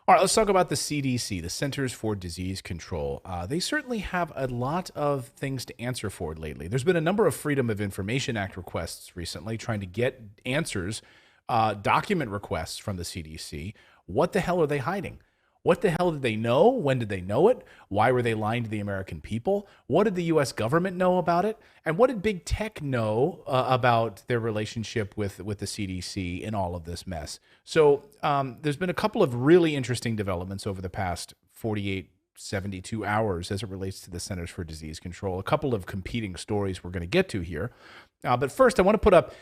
All right, let's talk about the CDC, the Centers for Disease Control. They certainly have a lot of things to answer for lately. There's been a number of Freedom of Information Act requests recently trying to get answers, document requests from the CDC. What the hell are they hiding? What the hell did they know? When did they know it? Why were they lying to the American people? What did the U.S. government know about it? And what did big tech know about their relationship with the CDC in all of this mess? So there's been a couple of really interesting developments over the past 48, 72 hours as it relates to the Centers for Disease Control. A couple of competing stories we're going to get to here. But first, I want to put up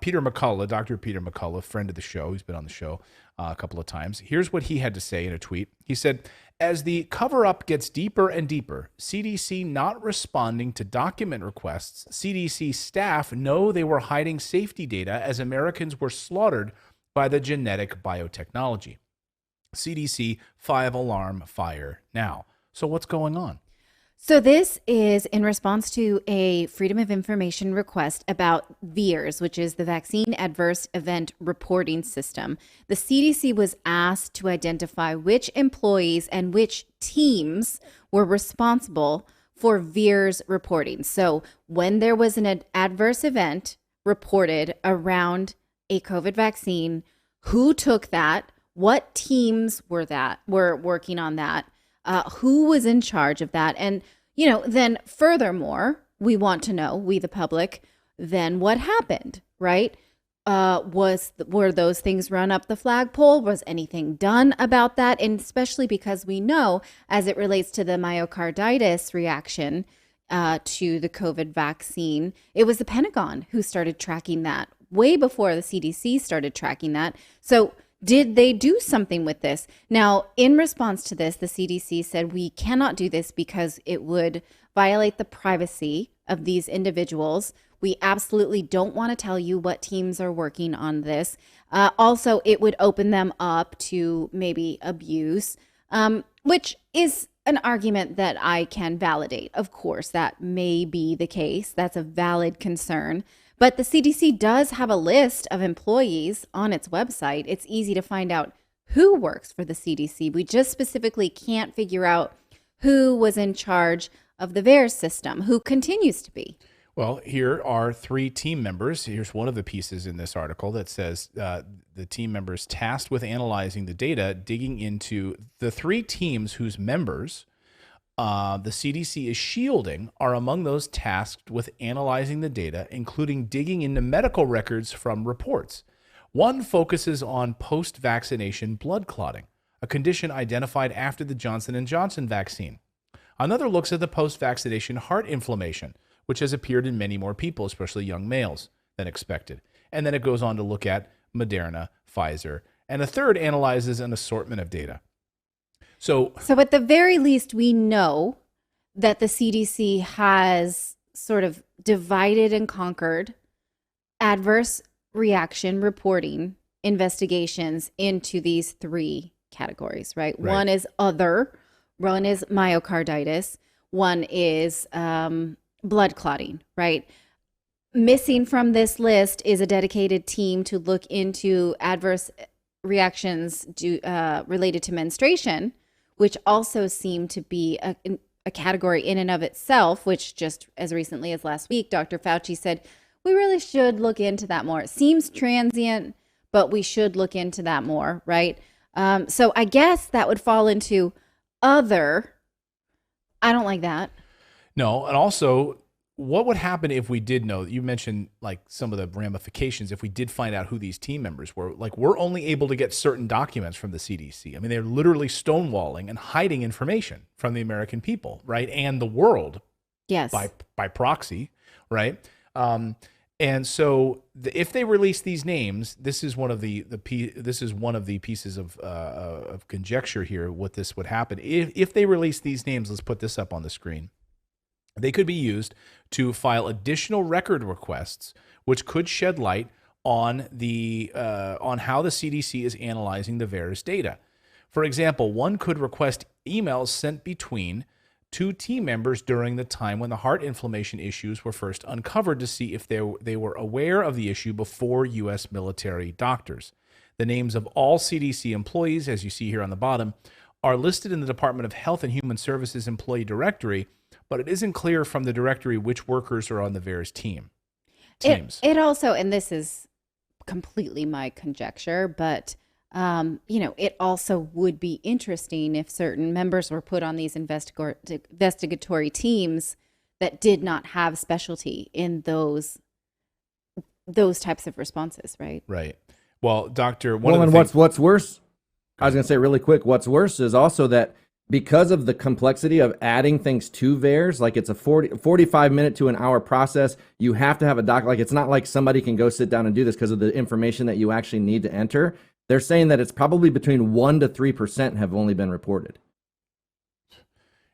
Peter McCullough, Dr. Peter McCullough, friend of the show. He's been on the show a couple of times. Here's what he had to say in a tweet. He said, as the cover-up gets deeper and deeper, CDC not responding to document requests, CDC staff know they were hiding safety data as Americans were slaughtered by the genetic biotechnology. CDC 5-alarm fire now. So what's going on? So this is in response to a Freedom of Information request about VAERS, which is the Vaccine Adverse Event Reporting System. The CDC was asked to identify which employees and which teams were responsible for VAERS reporting. So when there was an adverse event reported around a COVID vaccine, who took that? What teams were working on that? Who was in charge of that? And, then furthermore, we want to know, we the public, then what happened, right? Were those things run up the flagpole? Was anything done about that? And especially because we know, as it relates to the myocarditis reaction to the COVID vaccine, it was the Pentagon who started tracking that way before the CDC started tracking that. So did they do something with this? Now, in response to this, the CDC said we cannot do this because it would violate the privacy of these individuals. We absolutely don't want to tell you what teams are working on this. Also, it would open them up to maybe abuse, which is an argument that I can validate. Of course, that may be the case. That's a valid concern. But the CDC does have a list of employees on its website. It's easy to find out who works for the CDC. We just specifically can't figure out who was in charge of the VAERS system, who continues to be. Well, here are 3 team members. Here's one of the pieces in this article that says the team members tasked with analyzing the data, digging into the 3 teams whose members the CDC is shielding are among those tasked with analyzing the data, including digging into medical records from reports. One focuses on post-vaccination blood clotting, a condition identified after the Johnson & Johnson vaccine. Another looks at the post-vaccination heart inflammation, which has appeared in many more people, especially young males, than expected. And then it goes on to look at Moderna, Pfizer, and a third analyzes an assortment of data. So at the very least, we know that the CDC has sort of divided and conquered adverse reaction reporting investigations into these 3 categories, right? One is other, one is myocarditis, one is blood clotting, right? Missing from this list is a dedicated team to look into adverse reactions related to menstruation, which also seem to be a category in and of itself, which just as recently as last week, Dr. Fauci said, we really should look into that more. It seems transient, but we should look into that more, right? So I guess that would fall into other. I don't like that. No, and also, what would happen if we did know? You mentioned like some of the ramifications if we did find out who these team members were. Like, we're only able to get certain documents from the CDC. I mean, they're literally stonewalling and hiding information from the American people, right, and the world. Yes. By proxy, right? And so, if they release these names, this is one of the pieces of conjecture here. What this would happen if they release these names? Let's put this up on the screen. They could be used to file additional record requests, which could shed light on on how the CDC is analyzing the VAERS data. For example, one could request emails sent between 2 team members during the time when the heart inflammation issues were first uncovered to see if they were aware of the issue before U.S. military doctors. The names of all CDC employees, as you see here on the bottom, are listed in the Department of Health and Human Services employee directory, but it isn't clear from the directory which workers are on the VAERS teams. It also, and this is completely my conjecture, but it also would be interesting if certain members were put on these investigatory teams that did not have specialty in those types of responses, right? Right. Well, Doctor, what's worse? I was going to say really quick. What's worse is also that because of the complexity of adding things to VAERS, like it's a 45 minute to an hour process, you have to have a doc. Like it's not like somebody can go sit down and do this because of the information that you actually need to enter. They're saying that it's probably between 1% to 3% have only been reported.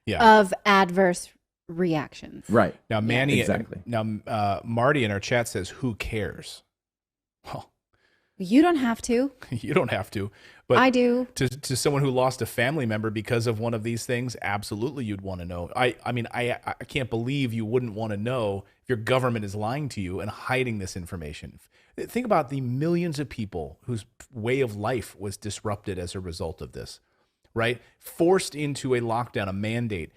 Yeah. Of adverse reactions. Right. Now, Manny, yeah, exactly. Now, Marty in our chat says, who cares? Well, you don't have to. You don't have to. But I do. To someone who lost a family member because of one of these things, absolutely you'd want to know. I mean, I can't believe you wouldn't want to know if your government is lying to you and hiding this information. Think about the millions of people whose way of life was disrupted as a result of this, right? Forced into a lockdown, a mandate.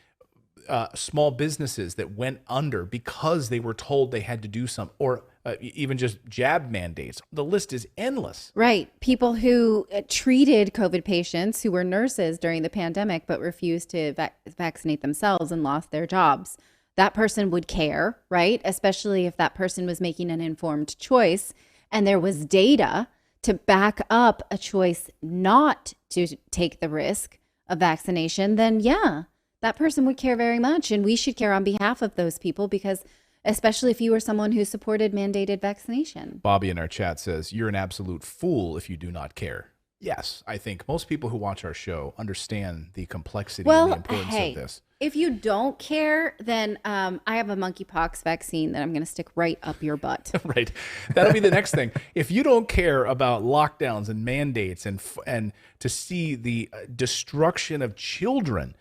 Small businesses that went under because they were told they had to do something, or even just jab mandates. The list is endless. Right. People who treated COVID patients who were nurses during the pandemic but refused to vaccinate themselves and lost their jobs. That person would care, right? Especially if that person was making an informed choice and there was data to back up a choice not to take the risk of vaccination, then yeah, that person would care very much. And we should care on behalf of those people, because especially if you were someone who supported mandated vaccination. Bobby in our chat says, you're an absolute fool if you do not care. Yes, I think most people who watch our show understand the complexity and the importance of this. If you don't care, then I have a monkeypox vaccine that I'm going to stick right up your butt. Right. That'll be the next thing. If you don't care about lockdowns and mandates and to see the destruction of children,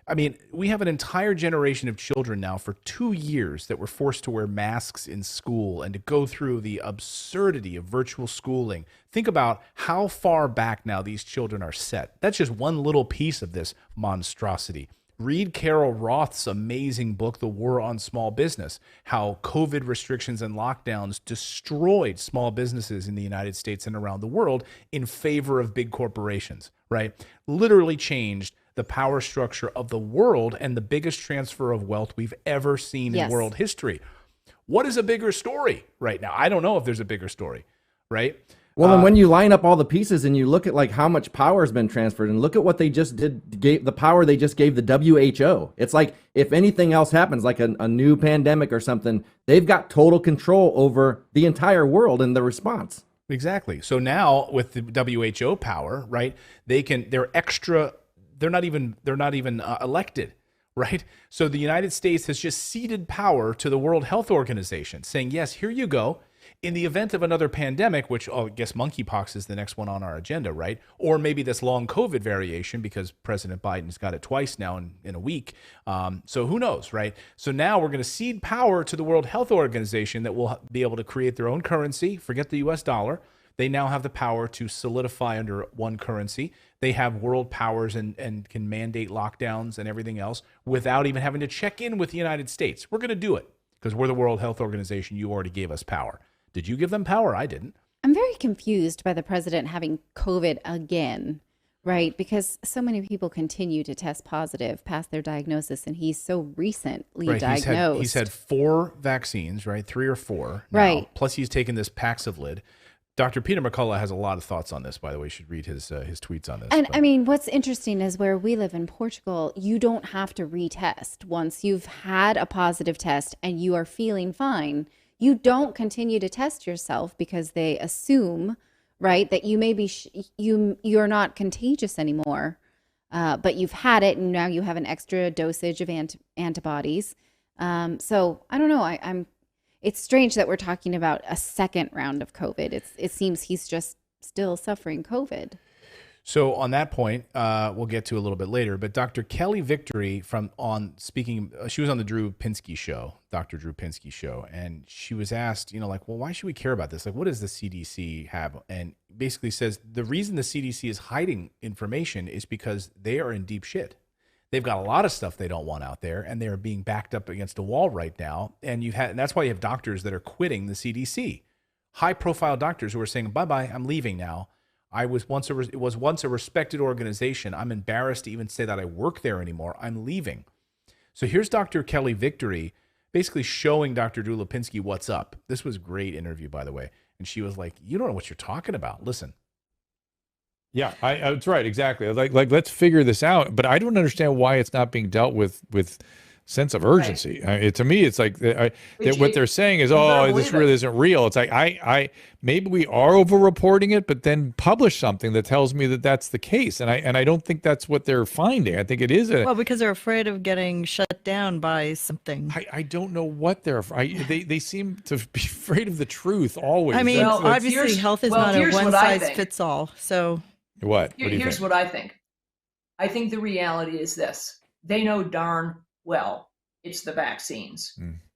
I mean, we have an entire generation of children now for 2 years that were forced to wear masks in school and to go through the absurdity of virtual schooling. Think about how far back now these children are set. That's just one little piece of this monstrosity. Read Carol Roth's amazing book, The War on Small Business, how COVID restrictions and lockdowns destroyed small businesses in the United States and around the world in favor of big corporations, right? Literally changed the power structure of the world and the biggest transfer of wealth we've ever seen in world history. What is a bigger story right now? I don't know if there's a bigger story, right? Well, and when you line up all the pieces and you look at like how much power has been transferred and look at what they just gave the power they just gave the WHO. It's like if anything else happens, like a new pandemic or something, they've got total control over the entire world and the response. Exactly. So now with the WHO power, right, they're not even elected, right? So the United States has just ceded power to the World Health Organization, saying, yes, here you go. In the event of another pandemic, which I guess monkeypox is the next one on our agenda, right? Or maybe this long COVID variation, because President Biden's got it twice now in a week. So who knows, right? So now we're going to cede power to the World Health Organization that will be able to create their own currency. Forget the US dollar. They now have the power to solidify under one currency. They have world powers and can mandate lockdowns and everything else without even having to check in with the United States. We're going to do it because we're the World Health Organization. You already gave us power. Did you give them power? I didn't. I'm very confused by the president having COVID again, right? Because so many people continue to test positive past their diagnosis, and he's so recently diagnosed. He's had 4 vaccines, right? 3 or 4 now. Right. Plus he's taken this Paxlovid. Dr. Peter McCullough has a lot of thoughts on this, by the way. You should read his tweets on this. And I mean, what's interesting is where we live in Portugal, you don't have to retest. Once you've had a positive test and you are feeling fine, you don't continue to test yourself because they assume, right, that you may be you're not contagious anymore, but you've had it and now you have an extra dosage of antibodies. So I don't know. It's strange that we're talking about a second round of COVID. It seems he's just still suffering COVID. So on that point, we'll get to a little bit later. But Dr. Kelly Victory she was on the Drew Pinsky show, Dr. Drew Pinsky show, and she was asked, like, well, why should we care about this? Like, what does the CDC have? And basically says the reason the CDC is hiding information is because they are in deep shit. They've got a lot of stuff they don't want out there, and they are being backed up against a wall right now. And that's why you have doctors that are quitting the CDC, high-profile doctors who are saying, "Bye-bye, I'm leaving now. It was once a respected organization. I'm embarrassed to even say that I work there anymore. I'm leaving." So here's Dr. Kelly Victory basically showing Dr. Drew Lipinski what's up. This was a great interview, by the way. And she was like, "You don't know what you're talking about. Listen." Yeah, that's right. Exactly. Like, let's figure this out. But I don't understand why it's not being dealt with sense of urgency. Right. To me, it's like what they're saying is, this really isn't real. It's like, I maybe we are over-reporting it, but then publish something that tells me that that's the case. And I don't think that's what they're finding. I think it is because they're afraid of getting shut down by something. I don't know what they seem to be afraid of the truth always. I mean, obviously health is not a one-size-fits-all. So here's what I think. I think the reality is this. They know darn well it's the vaccines.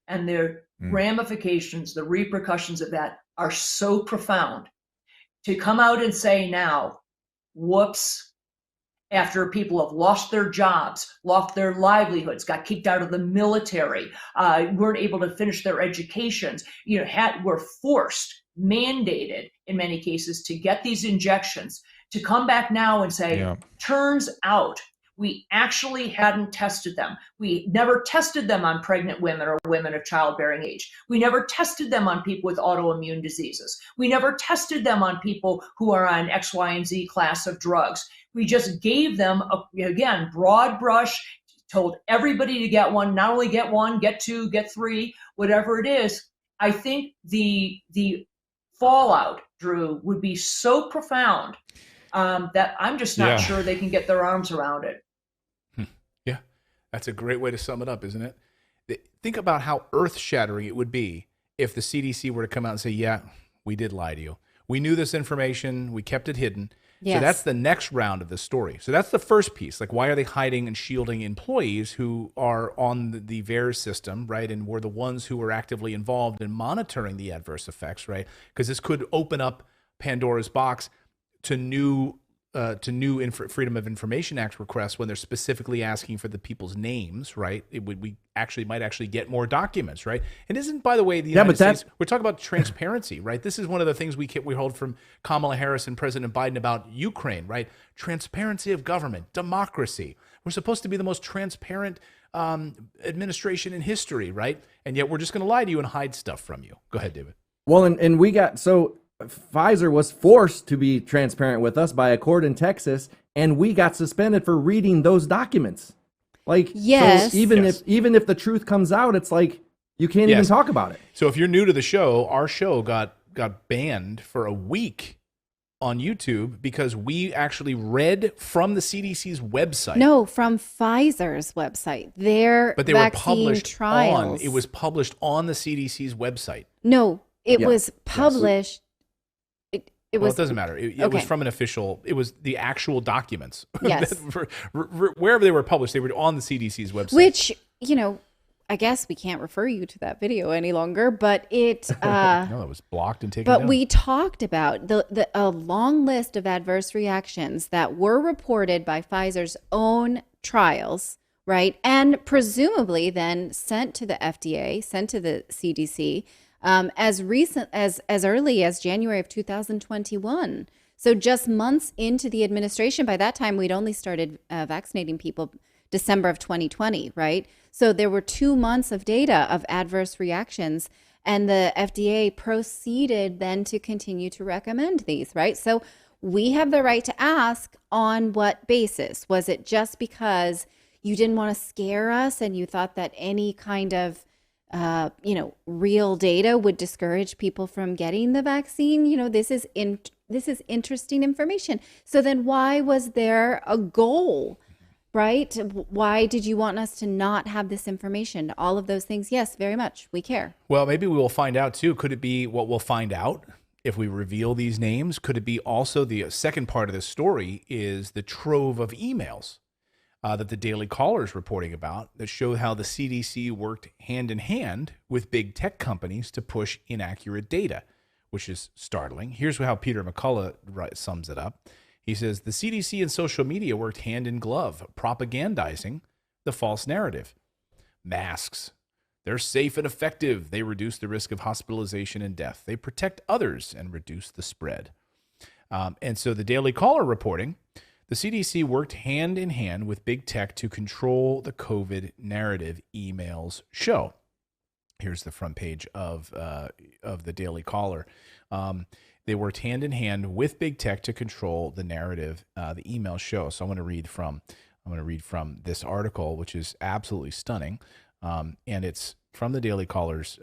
And their ramifications, the repercussions of that are so profound. To come out and say now, whoops, after people have lost their jobs, lost their livelihoods, got kicked out of the military, weren't able to finish their educations, were forced, mandated in many cases to get these injections, to come back now and say, turns out we actually hadn't tested them. We never tested them on pregnant women or women of childbearing age. We never tested them on people with autoimmune diseases. We never tested them on people who are on X, Y, and Z class of drugs. We just gave them, again, broad brush, told everybody to get one, not only get one, get two, get three, whatever it is. I think the fallout, Drew, would be so profound that I'm just not sure they can get their arms around it. Yeah, that's a great way to sum it up, isn't it? Think about how earth-shattering it would be if the CDC were to come out and say, yeah, we did lie to you. We knew this information. We kept it hidden. Yes. So that's the next round of the story. So that's the first piece. Like, why are they hiding and shielding employees who are on the VAERS system, right? And were the ones who were actively involved in monitoring the adverse effects, right? Because this could open up Pandora's box to new Freedom of Information Act requests when they're specifically asking for the people's names, right? We might actually get more documents, right? And isn't, by the way, the United States, we're talking about transparency, right? This is one of the things we hold from Kamala Harris and President Biden about Ukraine, right? Transparency of government, democracy. We're supposed to be the most transparent administration in history, right? And yet we're just going to lie to you and hide stuff from you. Go ahead, David. Well, and we got Pfizer was forced to be transparent with us by a court in Texas, and we got suspended for reading those documents. Like, yes. So even if the truth comes out, it's like you can't even talk about it. So if you're new to the show, our show got banned for a week on YouTube because we actually read from the CDC's website. No, from Pfizer's website. But they were published trials. It was published on the CDC's website. No, it was published. It doesn't matter. It was from an official. It was the actual documents. Yes. Wherever they were published, they were on the CDC's website. Which, I guess we can't refer you to that video any longer, but it... no, it was blocked and taken down. But we talked about a long list of adverse reactions that were reported by Pfizer's own trials, right? And presumably then sent to the FDA, sent to the CDC, as early as January of 2021. So just months into the administration. By that time, we'd only started vaccinating people December of 2020, right? So there were 2 months of data of adverse reactions, and the FDA proceeded then to continue to recommend these, right? So we have the right to ask, on what basis? Was it just because you didn't want to scare us and you thought that any kind of real data would discourage people from getting the vaccine? This is interesting information. So then why was there a goal, right? Why did you want us to not have this information? All of those things. Yes, very much. We care. Well, maybe we will find out too. Could it be what we'll find out If we reveal these names, could it be also the second part of this story is the trove of emails that the Daily Caller is reporting about that show how the CDC worked hand in hand with big tech companies to push inaccurate data, which is startling. Here's how Peter McCullough sums it up. He says, the CDC and social media worked hand in glove, propagandizing the false narrative. Masks. They're safe and effective. They reduce the risk of hospitalization and death. They protect others and reduce the spread. And so the Daily Caller reporting, the CDC worked hand in hand with big tech to control the COVID narrative, emails show. Here's the front page of the Daily Caller. They worked hand in hand with big tech to control the narrative, the emails show. So I'm going to read from this article, which is absolutely stunning. And it's from the Daily Caller's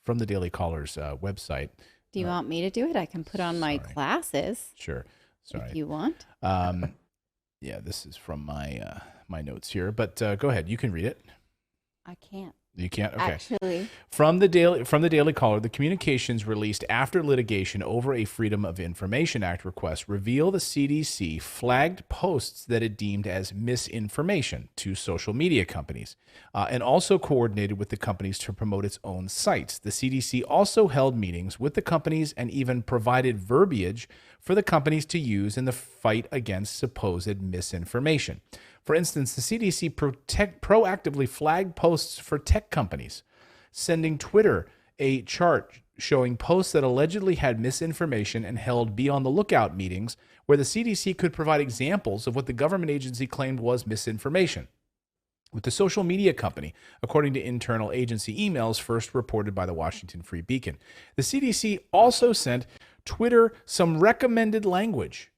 website. Do you want me to do it? I can put on my glasses. Sure. Sorry. If you want. Yeah, this is from my notes here, but go ahead. You can read it. I can't. You can't? Okay. Actually. From the Daily Caller, the communications released after litigation over a Freedom of Information Act request reveal the CDC flagged posts that it deemed as misinformation to social media companies and also coordinated with the companies to promote its own sites. The CDC also held meetings with the companies and even provided verbiage for the companies to use in the fight against supposed misinformation. For instance, the CDC proactively flagged posts for tech companies, sending Twitter a chart showing posts that allegedly had misinformation and held be on the lookout meetings where the CDC could provide examples of what the government agency claimed was misinformation. With the social media company, according to internal agency emails first reported by the Washington Free Beacon. The CDC also sent Twitter some recommended language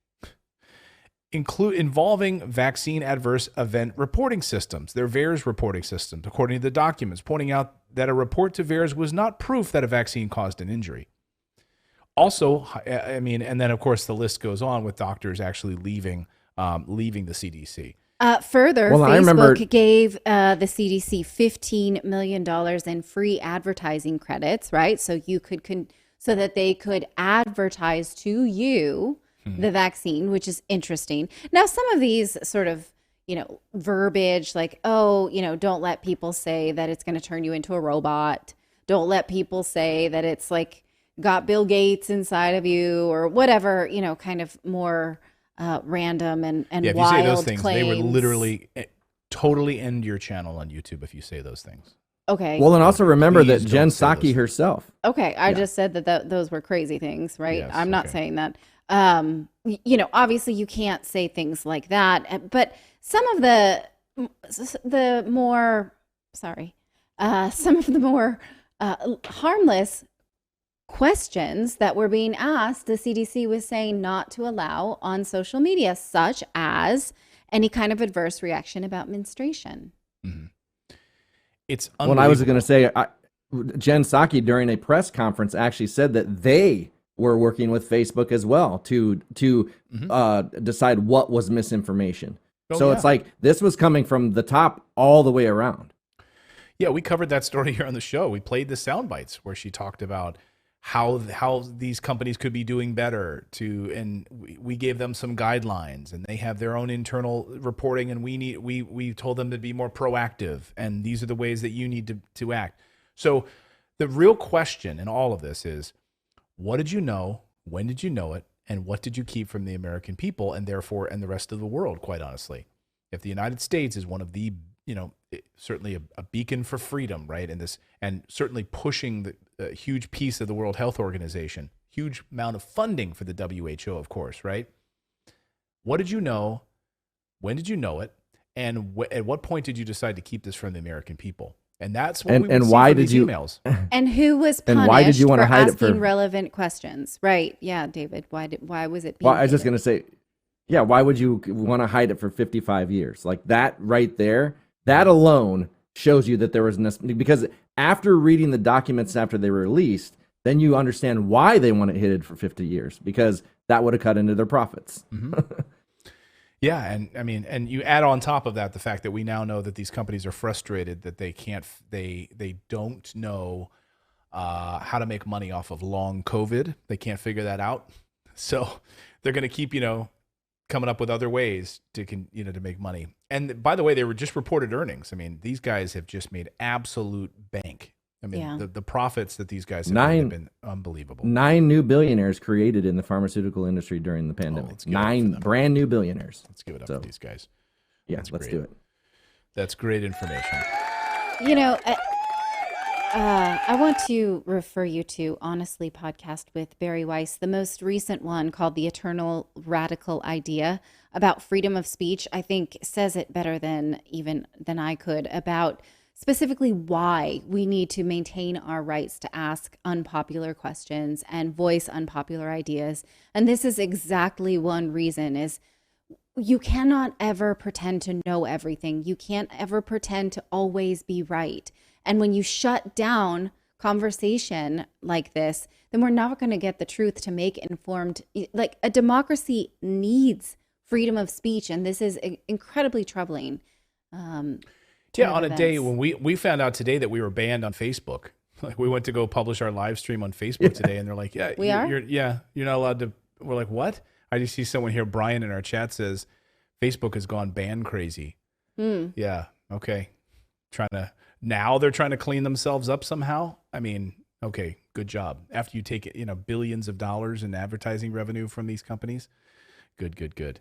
involving vaccine adverse event reporting systems, their VAERS reporting systems, according to the documents, pointing out that a report to VAERS was not proof that a vaccine caused an injury. Also, and then of course the list goes on with doctors actually leaving the CDC. Further, Facebook gave the CDC $15 million in free advertising credits, right? So you could so that they could advertise to you the vaccine, which is interesting. Now, some of these sort of, verbiage like, don't let people say that it's going to turn you into a robot. Don't let people say that it's like got Bill Gates inside of you or whatever, kind of more random and wild if you say those things, claims. They would literally totally end your channel on YouTube if you say those things. Okay. Well, and also remember that Jen Psaki herself. Okay, I just said that those were crazy things, right? Yes, I'm not saying that. Obviously you can't say things like that, but some of the more harmless questions that were being asked, the CDC was saying not to allow on social media, such as any kind of adverse reaction about menstruation. Mm-hmm. It's well, I was going to say, Jen Psaki during a press conference actually said that they were working with Facebook as well to decide what was misinformation. It's like this was coming from the top all the way around. Yeah, we covered that story here on the show. We played the sound bites where she talked about how these companies could be doing better and we gave them some guidelines and they have their own internal reporting and we told them to be more proactive and these are the ways that you need to act. So the real question in all of this is, what did you know? When did you know it? And what did you keep from the American people and therefore and the rest of the world, quite honestly? If the United States is one of the, certainly a beacon for freedom, right? And certainly pushing the huge piece of the World Health Organization, huge amount of funding for the WHO, of course, right? What did you know? When did you know it? And at what point did you decide to keep this from the American people? And that's what we would see from these emails. And who was punished why did you want for to hide asking it for relevant questions? Right. Yeah, David. Why was it being Well, I was just going to say, yeah, why would you want to hide it for 55 years? Like that right there, that alone shows you that there was because after reading the documents after they were released, then you understand why they want it hidden for 50 years, because that would have cut into their profits. Mm-hmm. Yeah, and you add on top of that the fact that we now know that these companies are frustrated that they don't know how to make money off of long COVID. They can't figure that out. So they're going to keep, coming up with other ways to make money. And by the way, they were just reported earnings. I mean, these guys have just made absolute bank. I mean, the profits that these guys have made have been unbelievable. 9 new billionaires created in the pharmaceutical industry during the pandemic. 9 brand new billionaires. Let's give it up for these guys. Yeah, let's do it. That's great information. I want to refer you to Honestly podcast with Barry Weiss, the most recent one called The Eternal Radical Idea about freedom of speech. I think says it better than I could about specifically why we need to maintain our rights to ask unpopular questions and voice unpopular ideas. And this is exactly one reason is you cannot ever pretend to know everything. You can't ever pretend to always be right. And when you shut down conversation like this, then we're never going to get the truth to make informed, like a democracy needs freedom of speech. And this is incredibly troubling. On a day when we found out today that we were banned on Facebook, like we went to go publish our live stream on Facebook today and they're like, you're not allowed to. We're like, what? I just see someone here, Brian in our chat says, Facebook has gone ban crazy. Yeah. Okay. Now they're trying to clean themselves up somehow. I mean, okay, good job. After you take billions of dollars in advertising revenue from these companies. Good.